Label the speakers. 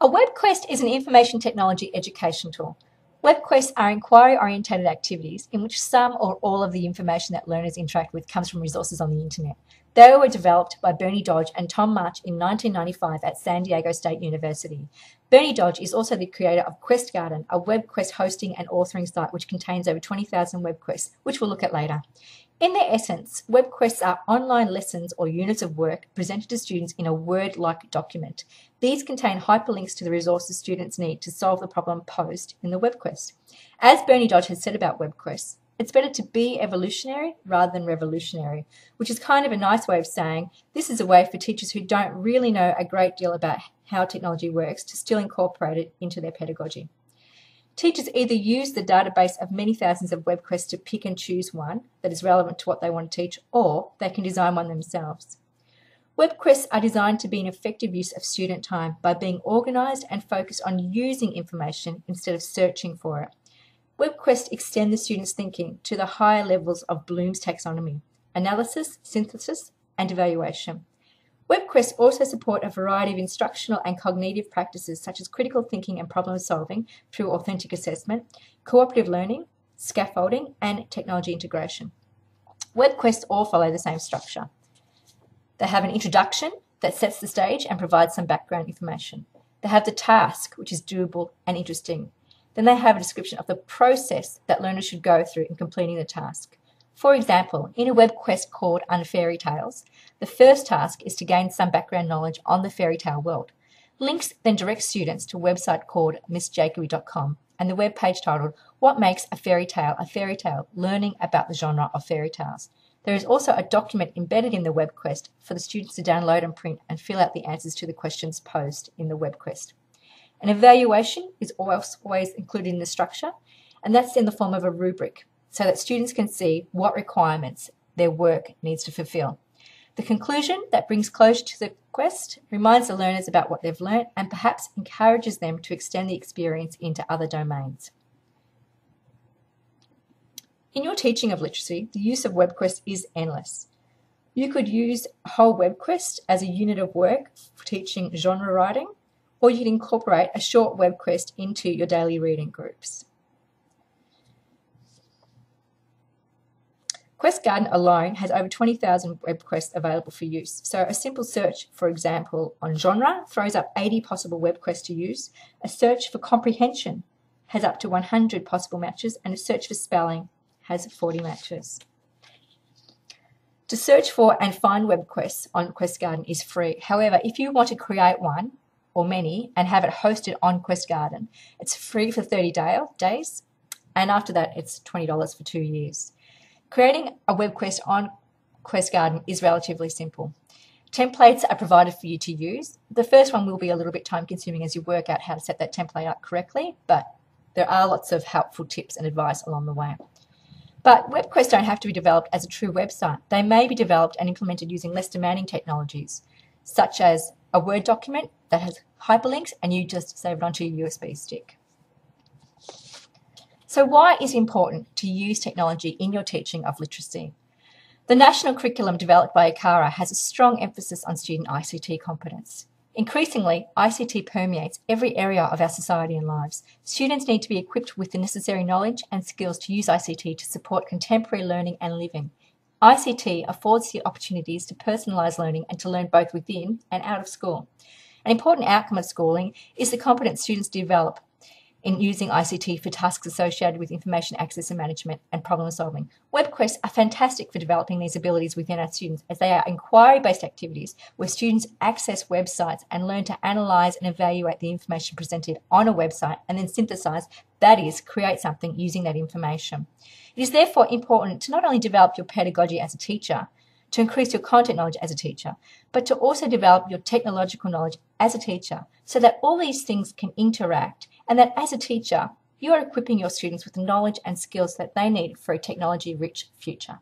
Speaker 1: A WebQuest is an information technology education tool. WebQuests are inquiry-oriented activities in which some or all of the information that learners interact with comes from resources on the internet. They were developed by Bernie Dodge and Tom March in 1995 at San Diego State University. Bernie Dodge is also the creator of Quest Garden, a WebQuest hosting and authoring site which contains over 20,000 WebQuests, which we'll look at later. In their essence, WebQuests are online lessons or units of work presented to students in a Word-like document. These contain hyperlinks to the resources students need to solve the problem posed in the WebQuest. As Bernie Dodge has said about WebQuests, it's better to be evolutionary rather than revolutionary, which is kind of a nice way of saying this is a way for teachers who don't really know a great deal about how technology works to still incorporate it into their pedagogy. Teachers either use the database of many thousands of WebQuests to pick and choose one that is relevant to what they want to teach, or they can design one themselves. WebQuests are designed to be an effective use of student time by being organised and focused on using information instead of searching for it. WebQuests extend the student's thinking to the higher levels of Bloom's taxonomy: analysis, synthesis, and evaluation. WebQuests also support a variety of instructional and cognitive practices such as critical thinking and problem solving through authentic assessment, cooperative learning, scaffolding, and technology integration. WebQuests all follow the same structure. They have an introduction that sets the stage and provides some background information. They have the task, which is doable and interesting. Then they have a description of the process that learners should go through in completing the task. For example, in a WebQuest called Unfairy Tales, the first task is to gain some background knowledge on the fairy tale world. Links then direct students to a website called missjacoby.com and the web page titled What Makes a Fairy Tale, learning about the genre of fairy tales. There is also a document embedded in the WebQuest for the students to download and print and fill out the answers to the questions posed in the WebQuest. An evaluation is always included in the structure, and that's in the form of a rubric, so that students can see what requirements their work needs to fulfill. The conclusion that brings closure to the quest reminds the learners about what they've learnt and perhaps encourages them to extend the experience into other domains. In your teaching of literacy, the use of WebQuest is endless. You could use a whole WebQuest as a unit of work for teaching genre writing, or you could incorporate a short WebQuest into your daily reading groups. Quest Garden alone has over 20,000 WebQuests available for use. So a simple search, for example, on genre throws up 80 possible WebQuests to use. A search for comprehension has up to 100 possible matches, and a search for spelling has 40 matches. To search for and find WebQuests on Quest Garden is free. However, if you want to create one or many and have it hosted on Quest Garden, it's free for 30 days, and after that it's $20 for 2 years. Creating a WebQuest on Quest Garden is relatively simple. Templates are provided for you to use. The first one will be a little bit time consuming as you work out how to set that template up correctly, but there are lots of helpful tips and advice along the way. But WebQuests don't have to be developed as a true website. They may be developed and implemented using less demanding technologies, such as a Word document that has hyperlinks and you just save it onto your USB stick. So why is it important to use technology in your teaching of literacy? The national curriculum developed by ACARA has a strong emphasis on student ICT competence. Increasingly, ICT permeates every area of our society and lives. Students need to be equipped with the necessary knowledge and skills to use ICT to support contemporary learning and living. ICT affords the opportunities to personalise learning and to learn both within and out of school. An important outcome of schooling is the competence students develop in using ICT for tasks associated with information access and management and problem solving. WebQuests are fantastic for developing these abilities within our students, as they are inquiry-based activities where students access websites and learn to analyse and evaluate the information presented on a website and then synthesise, that is, create something using that information. It is therefore important to not only develop your pedagogy as a teacher, to increase your content knowledge as a teacher, but to also develop your technological knowledge as a teacher so that all these things can interact, and that as a teacher, you are equipping your students with the knowledge and skills that they need for a technology-rich future.